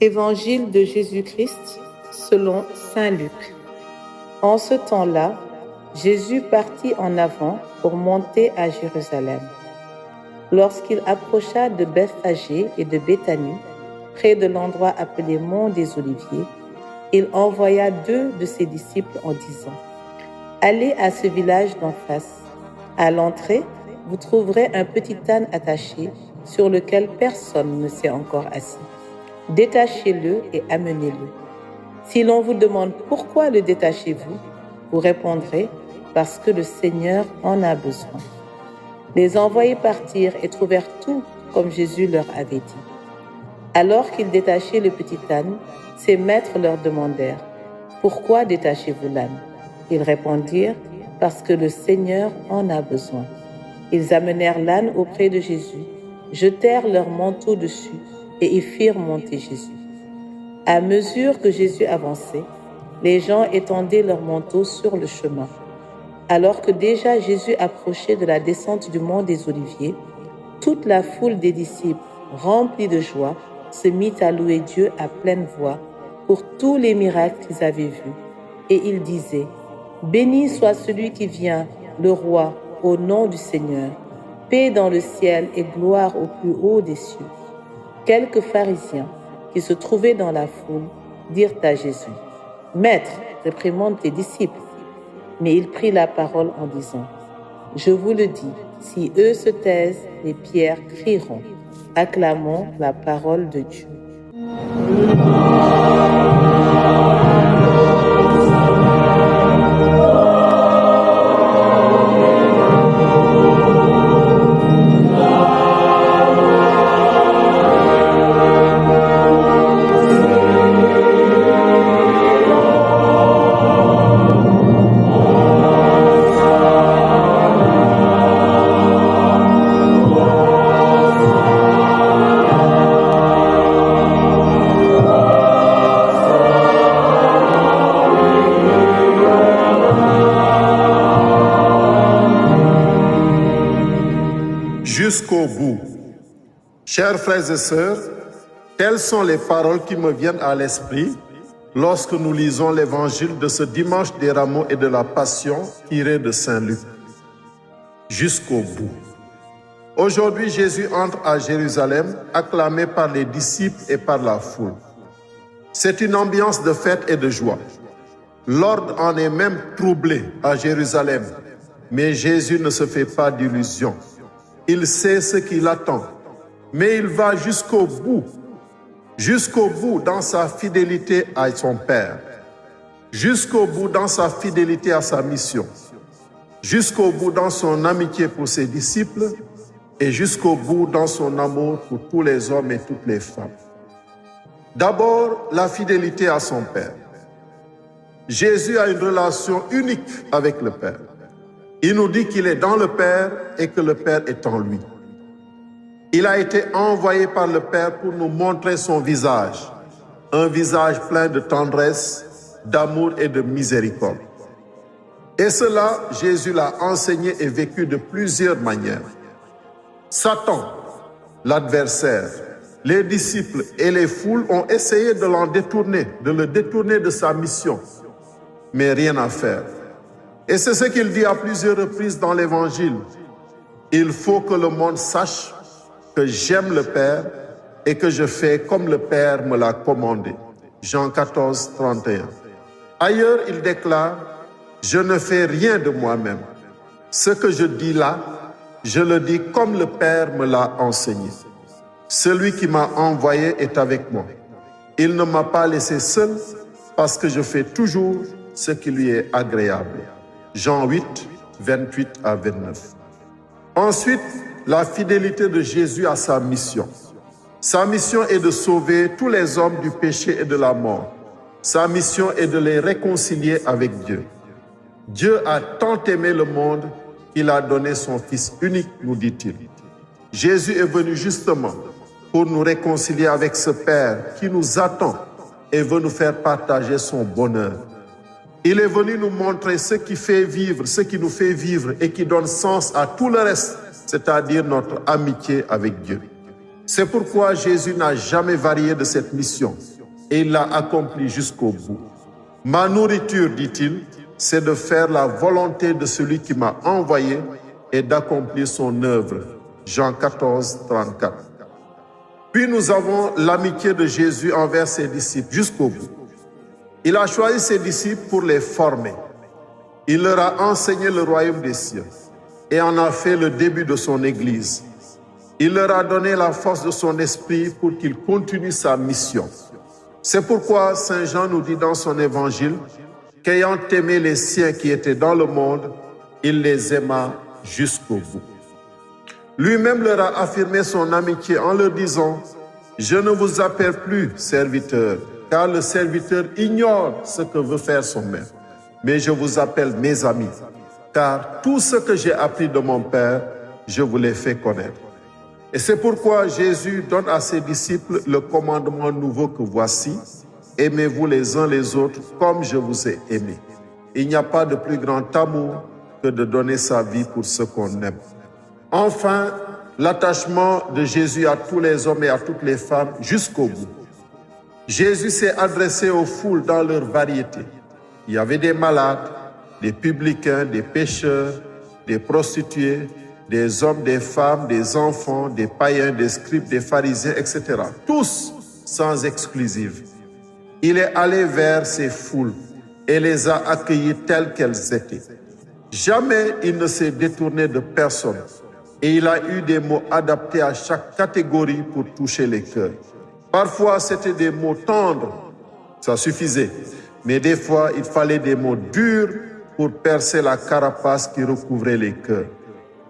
Évangile de Jésus-Christ selon saint Luc. En ce temps-là, Jésus partit en avant pour monter à Jérusalem. Lorsqu'il approcha de Bethphagée et de Béthanie, près de l'endroit appelé Mont des Oliviers, il envoya 2 de ses disciples en disant : « Allez à ce village d'en face. À l'entrée, vous trouverez un petit âne attaché sur lequel personne ne s'est encore assis. Détachez-le et amenez-le. Si l'on vous demande pourquoi le détachez-vous, vous répondrez : parce que le Seigneur en a besoin. » Les envoyés partirent et trouvèrent tout comme Jésus leur avait dit. Alors qu'ils détachaient le petit âne, ses maîtres leur demandèrent : « Pourquoi détachez-vous l'âne ?» Ils répondirent : « Parce que le Seigneur en a besoin. » Ils amenèrent l'âne auprès de Jésus, jetèrent leur manteau dessus et y firent monter Jésus. À mesure que Jésus avançait, les gens étendaient leurs manteaux sur le chemin. Alors que déjà Jésus approchait de la descente du mont des Oliviers, toute la foule des disciples, remplie de joie, se mit à louer Dieu à pleine voix pour tous les miracles qu'ils avaient vus. Et ils disaient : « Béni soit celui qui vient, le Roi, au nom du Seigneur. Paix dans le ciel et gloire au plus haut des cieux. » Quelques pharisiens qui se trouvaient dans la foule dirent à Jésus : « Maître, réprimande tes disciples. » Mais il prit la parole en disant : « Je vous le dis, si eux se taisent, les pierres crieront. » Acclamons la parole de Dieu. Jusqu'au bout. Chers frères et sœurs, telles sont les paroles qui me viennent à l'esprit lorsque nous lisons l'évangile de ce dimanche des Rameaux et de la Passion tiré de Saint Luc. Jusqu'au bout. Aujourd'hui, Jésus entre à Jérusalem, acclamé par les disciples et par la foule. C'est une ambiance de fête et de joie. L'ordre en est même troublé à Jérusalem, mais Jésus ne se fait pas d'illusions. Il sait ce qu'il attend, mais il va jusqu'au bout dans sa fidélité à son Père, jusqu'au bout dans sa fidélité à sa mission, jusqu'au bout dans son amitié pour ses disciples et jusqu'au bout dans son amour pour tous les hommes et toutes les femmes. D'abord, la fidélité à son Père. Jésus a une relation unique avec le Père. Il nous dit qu'il est dans le Père et que le Père est en lui. Il a été envoyé par le Père pour nous montrer son visage, un visage plein de tendresse, d'amour et de miséricorde. Et cela, Jésus l'a enseigné et vécu de plusieurs manières. Satan, l'adversaire, les disciples et les foules ont essayé de le détourner de sa mission, mais rien à faire. Et c'est ce qu'il dit à plusieurs reprises dans l'Évangile. Il faut que le monde sache que j'aime le Père et que je fais comme le Père me l'a commandé. Jean 14, 31. Ailleurs, il déclare : je ne fais rien de moi-même. Ce que je dis là, je le dis comme le Père me l'a enseigné. Celui qui m'a envoyé est avec moi. Il ne m'a pas laissé seul parce que je fais toujours ce qui lui est agréable. Jean 8, 28 à 29. Ensuite, la fidélité de Jésus à sa mission. Sa mission est de sauver tous les hommes du péché et de la mort. Sa mission est de les réconcilier avec Dieu. Dieu a tant aimé le monde qu'il a donné son Fils unique, nous dit-il. Jésus est venu justement pour nous réconcilier avec ce Père qui nous attend et veut nous faire partager son bonheur. Il est venu nous montrer ce qui fait vivre, ce qui nous fait vivre et qui donne sens à tout le reste, c'est-à-dire notre amitié avec Dieu. C'est pourquoi Jésus n'a jamais varié de cette mission et il l'a accomplie jusqu'au bout. Ma nourriture, dit-il, c'est de faire la volonté de celui qui m'a envoyé et d'accomplir son œuvre. Jean 14, 34. Puis nous avons l'amitié de Jésus envers ses disciples jusqu'au bout. Il a choisi ses disciples pour les former. Il leur a enseigné le royaume des cieux et en a fait le début de son Église. Il leur a donné la force de son esprit pour qu'ils continuent sa mission. C'est pourquoi Saint Jean nous dit dans son évangile qu'ayant aimé les siens qui étaient dans le monde, il les aima jusqu'au bout. Lui-même leur a affirmé son amitié en leur disant « Je ne vous appelle plus serviteurs, car le serviteur ignore ce que veut faire son maître. Mais je vous appelle mes amis, car tout ce que j'ai appris de mon Père, je vous l'ai fait connaître. » Et c'est pourquoi Jésus donne à ses disciples le commandement nouveau que voici, « Aimez-vous les uns les autres comme je vous ai aimés. » Il n'y a pas de plus grand amour que de donner sa vie pour ceux qu'on aime. Enfin, l'attachement de Jésus à tous les hommes et à toutes les femmes jusqu'au bout. Jésus s'est adressé aux foules dans leur variété. Il y avait des malades, des publicains, des pécheurs, des prostituées, des hommes, des femmes, des enfants, des païens, des scribes, des pharisiens, etc. Tous sans exclusive. Il est allé vers ces foules et les a accueillies telles qu'elles étaient. Jamais il ne s'est détourné de personne et il a eu des mots adaptés à chaque catégorie pour toucher les cœurs. Parfois, c'était des mots tendres, ça suffisait. Mais des fois, il fallait des mots durs pour percer la carapace qui recouvrait les cœurs.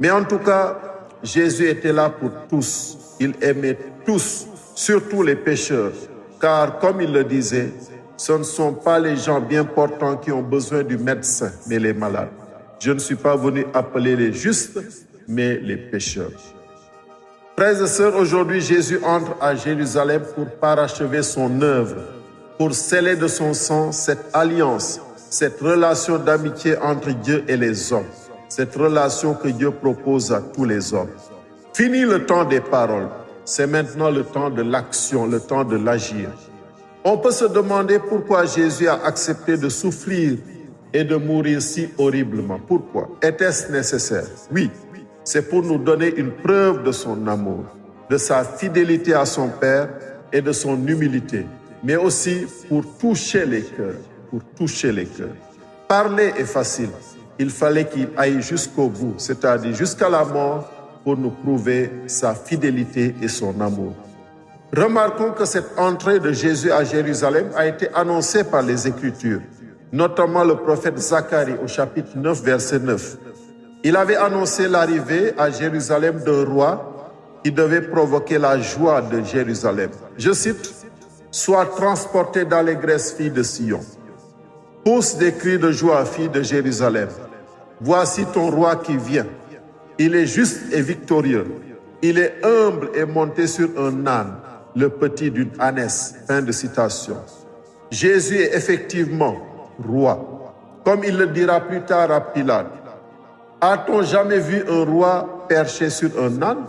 Mais en tout cas, Jésus était là pour tous. Il aimait tous, surtout les pécheurs. Car, comme il le disait, ce ne sont pas les gens bien portants qui ont besoin du médecin, mais les malades. Je ne suis pas venu appeler les justes, mais les pécheurs. Frères et sœurs, aujourd'hui, Jésus entre à Jérusalem pour parachever son œuvre, pour sceller de son sang cette alliance, cette relation d'amitié entre Dieu et les hommes, cette relation que Dieu propose à tous les hommes. Fini le temps des paroles, c'est maintenant le temps de l'action, le temps de l'agir. On peut se demander pourquoi Jésus a accepté de souffrir et de mourir si horriblement. Pourquoi? Était-ce nécessaire? Oui, c'est pour nous donner une preuve de son amour, de sa fidélité à son Père et de son humilité, mais aussi pour toucher les cœurs, Parler est facile. Il fallait qu'il aille jusqu'au bout, c'est-à-dire jusqu'à la mort, pour nous prouver sa fidélité et son amour. Remarquons que cette entrée de Jésus à Jérusalem a été annoncée par les Écritures, notamment le prophète Zacharie au chapitre 9, verset 9. Il avait annoncé l'arrivée à Jérusalem d'un roi qui devait provoquer la joie de Jérusalem. Je cite, « Sois transporté d'allégresse, fille de Sion. Pousse des cris de joie, fille de Jérusalem. Voici ton roi qui vient. Il est juste et victorieux. Il est humble et monté sur un âne, le petit d'une ânesse. » Fin de citation. Jésus est effectivement roi, comme il le dira plus tard à Pilate. A-t-on jamais vu un roi perché sur un âne?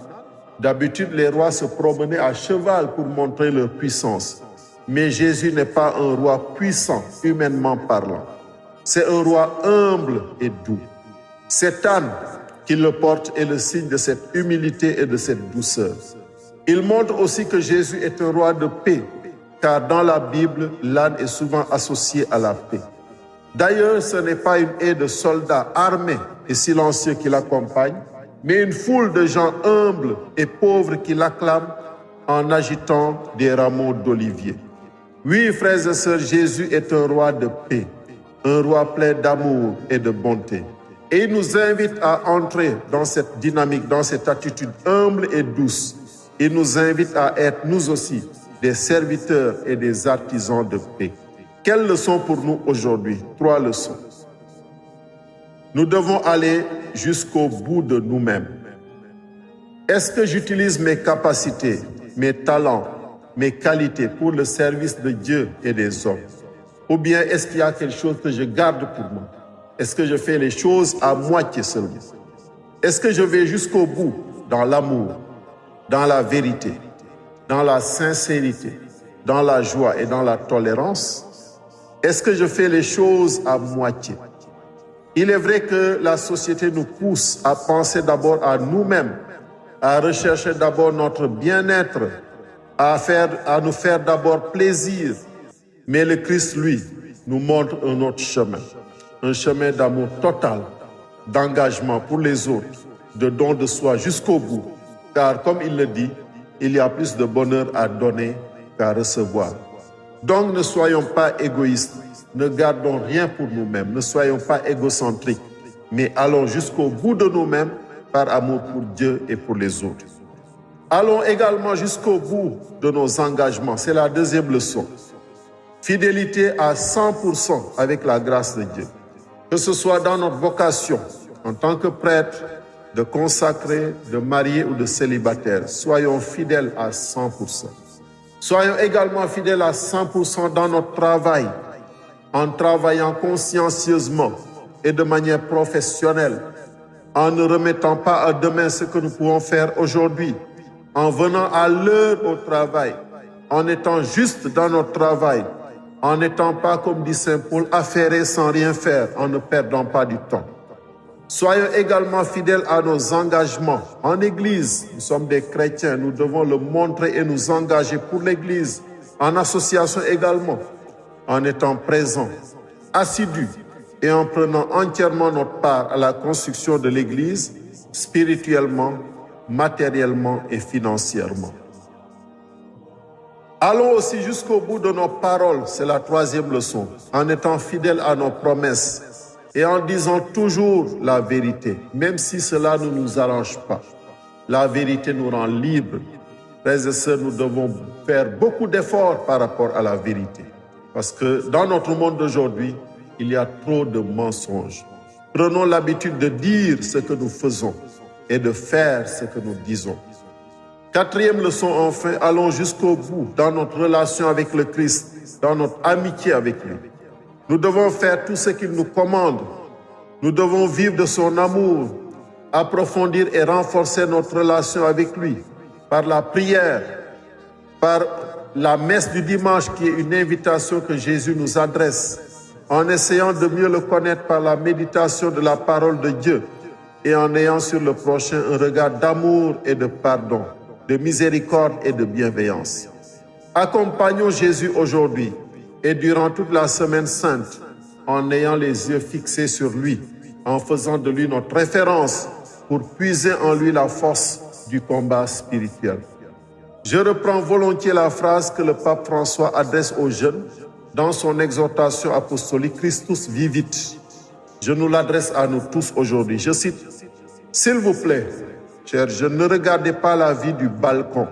D'habitude, les rois se promenaient à cheval pour montrer leur puissance. Mais Jésus n'est pas un roi puissant, humainement parlant. C'est un roi humble et doux. Cet âne qui le porte est le signe de cette humilité et de cette douceur. Il montre aussi que Jésus est un roi de paix, car dans la Bible, l'âne est souvent associé à la paix. D'ailleurs, ce n'est pas une haie de soldats armés et silencieux qui l'accompagnent, mais une foule de gens humbles et pauvres qui l'acclament en agitant des rameaux d'olivier. Oui, frères et sœurs, Jésus est un roi de paix, un roi plein d'amour et de bonté. Et il nous invite à entrer dans cette dynamique, dans cette attitude humble et douce. Il nous invite à être, nous aussi, des serviteurs et des artisans de paix. Quelles leçons pour nous aujourd'hui? 3 leçons. Nous devons aller jusqu'au bout de nous-mêmes. Est-ce que j'utilise mes capacités, mes talents, mes qualités pour le service de Dieu et des hommes? Ou bien est-ce qu'il y a quelque chose que je garde pour moi? Est-ce que je fais les choses à moitié seulement? Est-ce que je vais jusqu'au bout dans l'amour, dans la vérité, dans la sincérité, dans la joie et dans la tolérance? Est-ce que je fais les choses à moitié? Il est vrai que la société nous pousse à penser d'abord à nous-mêmes, à rechercher d'abord notre bien-être, à nous faire d'abord plaisir. Mais le Christ, lui, nous montre un autre chemin, un chemin d'amour total, d'engagement pour les autres, de don de soi jusqu'au bout. Car comme il le dit, il y a plus de bonheur à donner qu'à recevoir. Donc ne soyons pas égoïstes, ne gardons rien pour nous-mêmes, ne soyons pas égocentriques, mais allons jusqu'au bout de nous-mêmes par amour pour Dieu et pour les autres. Allons également jusqu'au bout de nos engagements, c'est la deuxième leçon. Fidélité à 100% avec la grâce de Dieu. Que ce soit dans notre vocation, en tant que prêtre, de consacré, de marié ou de célibataire, soyons fidèles à 100%. Soyons également fidèles à 100% dans notre travail, en travaillant consciencieusement et de manière professionnelle, en ne remettant pas à demain ce que nous pouvons faire aujourd'hui, en venant à l'heure au travail, en étant juste dans notre travail, en n'étant pas, comme dit Saint Paul, affairés sans rien faire, en ne perdant pas du temps. Soyons également fidèles à nos engagements. En Église, nous sommes des chrétiens, nous devons le montrer et nous engager pour l'Église, en association également, en étant présents, assidus et en prenant entièrement notre part à la construction de l'Église, spirituellement, matériellement et financièrement. Allons aussi jusqu'au bout de nos paroles, c'est la troisième leçon, en étant fidèles à nos promesses et en disant toujours la vérité, même si cela ne nous arrange pas. La vérité nous rend libres. Frères et sœurs, nous devons faire beaucoup d'efforts par rapport à la vérité. Parce que dans notre monde d'aujourd'hui, il y a trop de mensonges. Prenons l'habitude de dire ce que nous faisons et de faire ce que nous disons. Quatrième leçon, enfin, allons jusqu'au bout dans notre relation avec le Christ, dans notre amitié avec lui. Nous devons faire tout ce qu'il nous commande. Nous devons vivre de son amour, approfondir et renforcer notre relation avec lui par la prière, par la messe du dimanche qui est une invitation que Jésus nous adresse, en essayant de mieux le connaître par la méditation de la parole de Dieu et en ayant sur le prochain un regard d'amour et de pardon, de miséricorde et de bienveillance. Accompagnons Jésus aujourd'hui et durant toute la semaine sainte en ayant les yeux fixés sur lui, en faisant de lui notre référence pour puiser en lui la force du combat spirituel. Je reprends volontiers la phrase que le pape François adresse aux jeunes dans son exhortation apostolique Christus vivit. Je nous l'adresse à nous tous aujourd'hui. Je cite, « S'il vous plaît, chers jeunes, ne regardez pas la vie du balcon.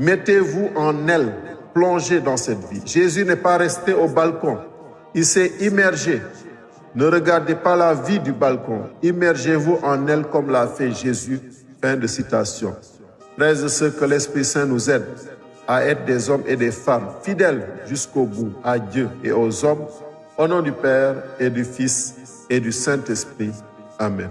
Mettez-vous en elle, plongez dans cette vie. Jésus n'est pas resté au balcon, il s'est immergé. Ne regardez pas la vie du balcon, immergez-vous en elle comme l'a fait Jésus. » Fin de citation. Frères et sœurs, que l'Esprit Saint nous aide à être des hommes et des femmes fidèles jusqu'au bout à Dieu et aux hommes, au nom du Père et du Fils et du Saint-Esprit. Amen.